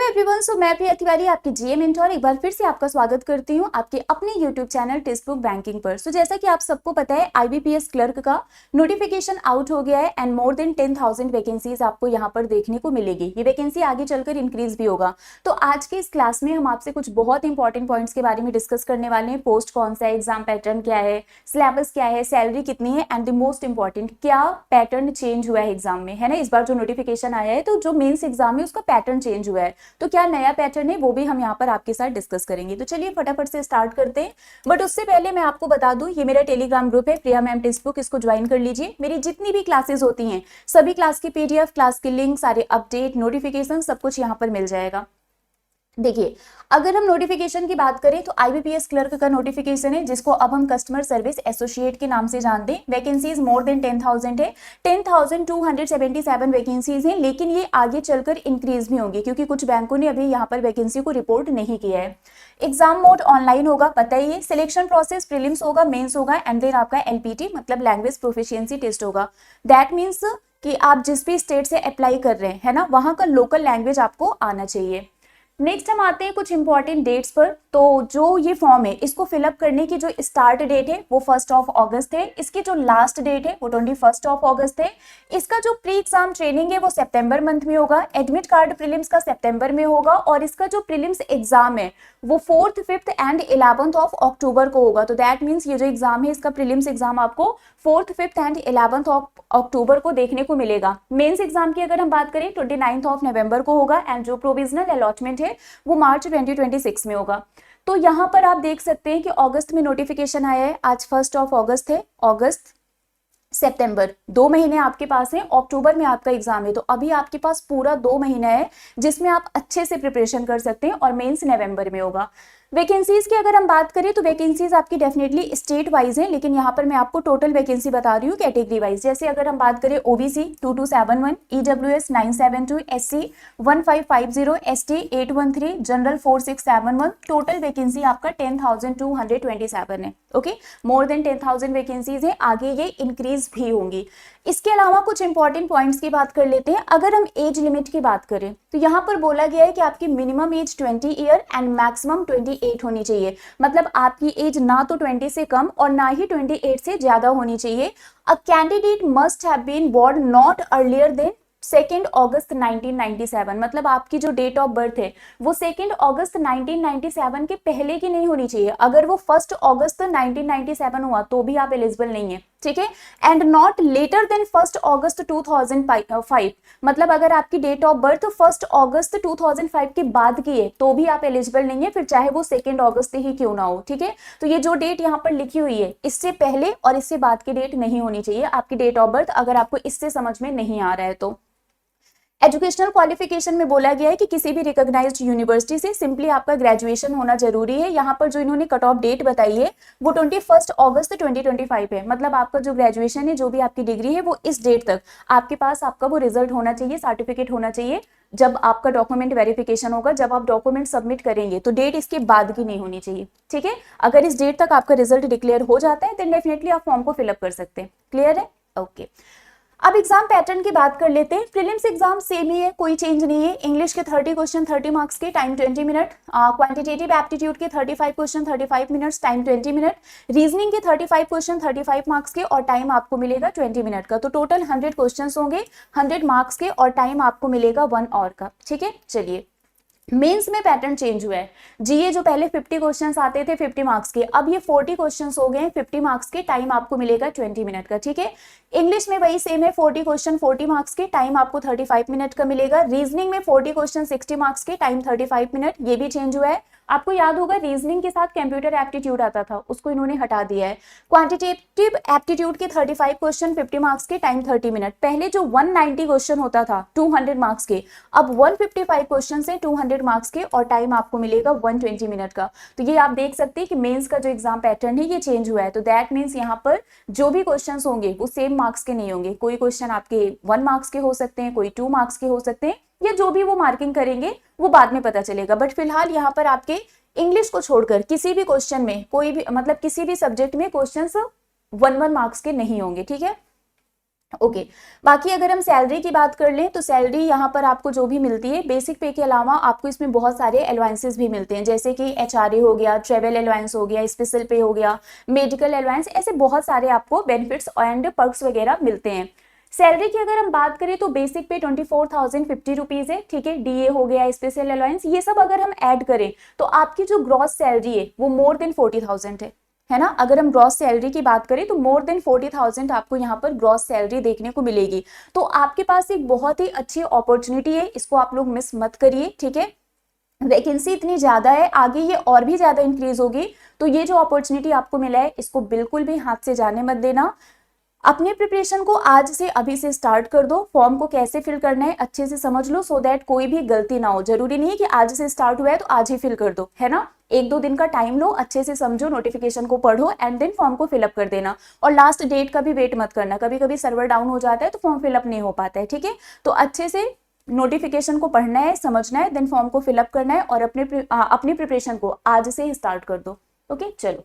Everyone, सो मैं प्रिया तिवारी आपकी जीए mentor एक बार फिर से आपका स्वागत करती हूं आपके अपने YouTube channel text book banking पर। सो जैसा कि आप सबको पता है आईबीपीएस क्लर्क का नोटिफिकेशन आउट हो गया है एंड मोर देन 10,000 वैकेंसीज आपको यहां पर देखने को मिलेगी। ये वैकेंसी आगे चलकर इंक्रीज भी होगा। तो आज के इस क्लास में हम आपसे कुछ बहुत इंपॉर्टेंट पॉइंट्स के बारे में डिस्कस करने वाले हैं। पोस्ट कौन सा है, एग्जाम पैटर्न क्या है, सिलेबस क्या है, सैलरी कितनी है एंड द मोस्ट इंपॉर्टेंट क्या पैटर्न चेंज हुआ है एग्जाम में, है ना। इस बार जो नोटिफिकेशन आया है तो जो मेंस एग्जाम है उसका पैटर्न चेंज हुआ है, तो क्या नया पैटर्न है वो भी हम यहाँ पर आपके साथ डिस्कस करेंगे। तो चलिए फटाफट से स्टार्ट करते हैं। बट उससे पहले मैं आपको बता दूं, ये मेरा टेलीग्राम ग्रुप है प्रिया मैम टेक्स्ट बुक, इसको ज्वाइन कर लीजिए। मेरी जितनी भी क्लासेस होती हैं सभी क्लास की पीडीएफ, क्लास की लिंक, सारे अपडेट, नोटिफिकेशन सब कुछ यहाँ पर मिल जाएगा। देखिए, अगर हम नोटिफिकेशन की बात करें तो आईबीपीएस क्लर्क का नोटिफिकेशन है जिसको अब हम कस्टमर सर्विस एसोसिएट के नाम से जानते हैं। वैकेंसीज मोर देन 10,000 है, 10,277 वैकेंसीज हैं, लेकिन ये आगे चलकर इंक्रीज भी होंगी क्योंकि कुछ बैंकों ने अभी यहाँ पर वैकेंसी को रिपोर्ट नहीं किया है। एग्जाम मोड ऑनलाइन होगा, पता ही है। सिलेक्शन प्रोसेस प्रीलिम्स होगा, मेंस होगा एंड देन आपका एलपीटी मतलब लैंग्वेज प्रोफिशिएंसी टेस्ट होगा। दैट मीन्स कि आप जिस भी स्टेट से अप्लाई कर रहे हैं, है ना, वहां का लोकल लैंग्वेज आपको आना चाहिए। नेक्स्ट हम आते हैं कुछ इंपॉर्टेंट डेट्स पर। तो जो ये फॉर्म है इसको फिलअप करने की जो स्टार्ट डेट है वो 1 अगस्त है। इसकी जो लास्ट डेट है वो 21 अगस्त है। इसका जो प्री एग्जाम ट्रेनिंग है वो सितंबर मंथ में होगा। एडमिट कार्ड प्रीलिम्स का सितंबर में होगा और इसका जो प्रीलिम्स एग्जाम है वो 4th, 5th एंड 11th अक्टूबर को होगा। तो दैट मीन्स ये जो एग्जाम है इसका प्रीलिम्स एग्जाम आपको 4th, 5th एंड 11th अक्टूबर को देखने को मिलेगा। मेंस एग्जाम की अगर हम बात करें 29 नवंबर को होगा एंड जो प्रोविजनल अलॉटमेंट है वो मार्च 2026 में होगा। तो यहां पर आप देख सकते हैं कि अगस्त में नोटिफिकेशन आया है। आज 1 अगस्त है। अगस्त, सितंबर 2 महीने आपके पास है। अक्टूबर में आपका एग्जाम है, तो अभी आपके पास पूरा 2 महीना है जिसमें आप अच्छे से प्रिपरेशन कर सकते हैं और मेंस नवंबर में होगा। वैकेंसीज की अगर हम बात करें तो वैकेंसीज आपकी डेफिनेटली स्टेट वाइज है, लेकिन यहाँ पर मैं आपको टोटल वैकेंसी बता रही हूँ कैटेगरी वाइज। जैसे अगर हम बात करें OBC 2271, EWS 972, SC 1550, ST 813, general 4671, total vacancy आपका 10,227 है। ओके, मोर देन 10,000 वैकेंसीज है, आगे ये इंक्रीज भी होंगी। इसके अलावा कुछ इंपॉर्टेंट पॉइंट्स की बात कर लेते हैं। अगर हम एज लिमिट की बात करें तो यहाँ पर बोला गया है कि आपकी minimum age 20 year and maximum 28 होनी चाहिए। मतलब आपकी एज ना तो 20 से कम और ना ही 28 से ज्यादा होनी चाहिए। A candidate must have been born not earlier than 2 August 1997। मतलब आपकी जो डेट ऑफ बर्थ है वो 2 अगस्त 1997 के पहले की नहीं होनी चाहिए। अगर वो 1 अगस्त 1997 हुआ तो भी आप एलिजिबल नहीं है, ठीक है। एंड नॉट लेटर देन 1 अगस्त 2005। मतलब अगर आपकी डेट ऑफ बर्थ 1 अगस्त 2005 के बाद की है तो भी आप एलिजिबल नहीं है, फिर चाहे वो 2 अगस्त ही क्यों ना हो, ठीक है। तो ये जो डेट यहाँ पर लिखी हुई है इससे पहले और इससे बाद की डेट नहीं होनी चाहिए आपकी डेट ऑफ बर्थ, अगर आपको इससे समझ में नहीं आ रहा है तो। एजुकेशनल क्वालिफिकेशन में बोला गया है कि किसी भी रिकॉग्नाइज्ड यूनिवर्सिटी से सिंपली आपका ग्रेजुएशन होना जरूरी है। यहाँ पर जो इन्होंने कट ऑफ डेट बताई है वो 21 अगस्त 2025 है। मतलब आपका जो ग्रेजुएशन है, जो भी आपकी डिग्री है, वो इस डेट तक आपके पास आपका वो रिजल्ट होना चाहिए, सर्टिफिकेट होना चाहिए। जब आपका डॉक्यूमेंट वेरिफिकेशन होगा, जब आप डॉक्यूमेंट सबमिट करेंगे तो डेट इसके बाद की नहीं होनी चाहिए, ठीक है। अगर इस डेट तक आपका रिजल्ट डिक्लेयर हो जाता है देन डेफिनेटली आप फॉर्म को फिलअप कर सकते हैं। क्लियर है? ओके। अब एग्जाम पैटर्न की बात कर लेते हैं। प्रीलिम्स एग्जाम सेम ही है, कोई चेंज नहीं है। इंग्लिश के 30 क्वेश्चन 30 मार्क्स के, टाइम 20 मिनट। क्वांटिटेटिव एप्टीट्यूड के 35 question 35 minutes, time 20 minute. Reasoning के 35 क्वेश्चन 35 मार्क्स के और टाइम आपको मिलेगा 20 मिनट का। तो टोटल 100 क्वेश्चन होंगे 100 मार्क्स के और टाइम आपको मिलेगा 1 आवर का, ठीक है। चलिए, मेंस में पैटर्न चेंज हुआ है। जीए जो पहले 50 क्वेश्चंस आते थे 50 मार्क्स के, अब ये 40 क्वेश्चंस हो गए हैं 50 मार्क्स के, टाइम आपको मिलेगा 20 मिनट का, ठीक है। इंग्लिश में वही सेम है, 40 क्वेश्चन 40 मार्क्स के, टाइम आपको 35 मिनट का मिलेगा। रीजनिंग में 40 क्वेश्चन 60 मार्क्स के, टाइम 35 मिनट, ये भी चेंज हुआ है। आपको याद होगा रीजनिंग के साथ कंप्यूटर एप्टीट्यूड आता था, उसको इन्होंने हटा दिया है। क्वांटिटेटिव एप्टीट्यूड के 35 क्वेश्चन 50 मार्क्स के, टाइम 30 मिनट। पहले जो 190 क्वेश्चन होता था 200 मार्क्स के, अब 155 क्वेश्चन से 200 मार्क्स के और टाइम आपको मिलेगा 120 मिनट का। तो ये आप देख सकते हैं कि मेंस का जो एग्जाम पैटर्न है ये चेंज हुआ है। तो दैट मीन्स यहाँ पर जो भी क्वेश्चंस होंगे वो सेम मार्क्स के नहीं होंगे। कोई क्वेश्चन आपके 1 मार्क्स के हो सकते हैं, कोई 2 मार्क्स के हो सकते हैं, या जो भी वो मार्किंग करेंगे वो बाद में पता चलेगा। बट फिलहाल यहाँ पर आपके इंग्लिश को छोड़कर किसी भी क्वेश्चन में, कोई भी मतलब किसी भी सब्जेक्ट में क्वेश्चंस 1 मार्क्स के नहीं होंगे, ठीक है। ओके बाकी अगर हम सैलरी की बात कर लें तो सैलरी यहाँ पर आपको जो भी मिलती है बेसिक पे के अलावा आपको इसमें बहुत सारे अलाउंसेस भी मिलते हैं, जैसे कि एचआरए हो गया, ट्रेवल अलाउंस हो गया, स्पेशल पे हो गया, मेडिकल अलाउंस, ऐसे बहुत सारे आपको बेनिफिट्स एंड पर्क्स वगैरह मिलते हैं। सैलरी की अगर हम बात करें तो बेसिक पे 24,050 रुपीज है, ठीक है। डीए हो गया, स्पेशल अलाउंस, ये सब अगर हम ऐड करें तो आपकी जो ग्रॉस सैलरी है वो मोर देन 40,000 है ना। अगर हम ग्रॉस सैलरी की बात करें तो मोर देन 40,000 आपको यहाँ पर ग्रॉस सैलरी देखने को मिलेगी। तो आपके पास एक बहुत ही अच्छी अपॉर्चुनिटी है, इसको आप लोग मिस मत करिए, ठीक है। वैकेंसी इतनी ज्यादा है, आगे ये और भी ज्यादा इंक्रीज होगी, तो ये जो अपॉर्चुनिटी आपको मिला है इसको बिल्कुल भी हाथ से जाने मत देना। अपने प्रिपरेशन को आज से अभी से स्टार्ट कर दो, फॉर्म को कैसे फिल करना है अच्छे से समझ लो, सो दैट कोई भी गलती ना हो। जरूरी नहीं है कि आज से स्टार्ट हुआ है तो आज ही फिल कर दो, है ना। एक दो दिन का टाइम लो, अच्छे से समझो, नोटिफिकेशन को पढ़ो एंड देन फॉर्म को फिलअप कर देना। और लास्ट डेट का भी वेट मत करना, कभी कभी सर्वर डाउन हो जाता है तो फॉर्म फिलअप नहीं हो पाता है, ठीक है। तो अच्छे से नोटिफिकेशन को पढ़ना है, समझना है, देन फॉर्म को फिलअप करना है और अपनी प्रिपरेशन को आज से ही स्टार्ट कर दो। ओके चलो,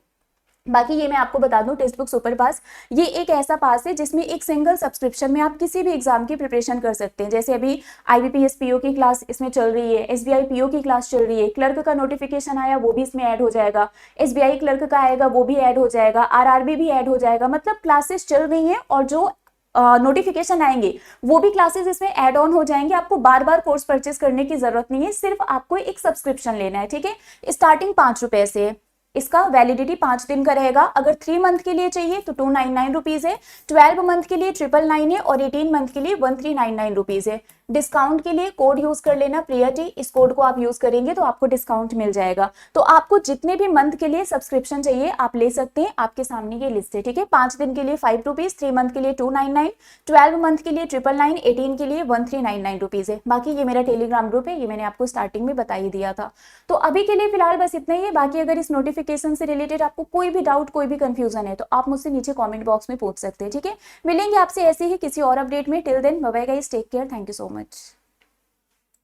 बाकी ये मैं आपको बता दूं, टेक्स्ट बुक सुपर पास ये एक ऐसा पास है जिसमें एक सिंगल सब्सक्रिप्शन में आप किसी भी एग्जाम की प्रिपरेशन कर सकते हैं। जैसे अभी आईबीपीएस पीओ की क्लास इसमें चल रही है, एसबीआई पीओ की क्लास चल रही है, क्लर्क का नोटिफिकेशन आया वो भी इसमें ऐड हो जाएगा, एसबीआई क्लर्क का आएगा वो भी ऐड हो जाएगा, आरआरबी भी ऐड हो जाएगा, मतलब क्लासेस चल रही हैं और जो नोटिफिकेशन आएंगे वो भी क्लासेस इसमें ऐड ऑन हो जाएंगे। आपको बार बार कोर्स परचेस करने की जरूरत नहीं है, सिर्फ आपको एक सब्सक्रिप्शन लेना है, ठीक है। स्टार्टिंग 5 रुपए से है, इसका वैलिडिटी 5 दिन का रहेगा। अगर 3 मंथ के लिए चाहिए तो 299 रुपीज है, 12 मंथ के लिए 999 है और 18 मंथ के लिए 1399 रुपीज है। डिस्काउंट के लिए कोड यूज कर लेना प्रियटी, इस कोड को आप यूज करेंगे तो आपको डिस्काउंट मिल जाएगा। तो आपको जितने भी मंथ के लिए सब्सक्रिप्शन चाहिए आप ले सकते हैं, आपके सामने ये लिस्ट है, ठीक है। 5 दिन के लिए 5 रुपीज, 3 मंथ के लिए 299, 12 मंथ के लिए 999, 18 के लिए 1399 रुपीज है। बाकी ये मेरा टेलीग्राम ग्रुप है, ये मैंने आपको स्टार्टिंग में बता ही दिया था। तो अभी के लिए फिलहाल बस इतना ही है। बाकी अगर इस नोटिफिकेशन से रिलेटेड आपको कोई भी डाउट, कोई भी कंफ्यूजन है तो आप मुझसे नीचे कमेंट बॉक्स में पूछ सकते हैं, ठीक है। मिलेंगे आपसे ऐसे ही किसी और अपडेट में। Till then bye bye guys, take care, thank you so much.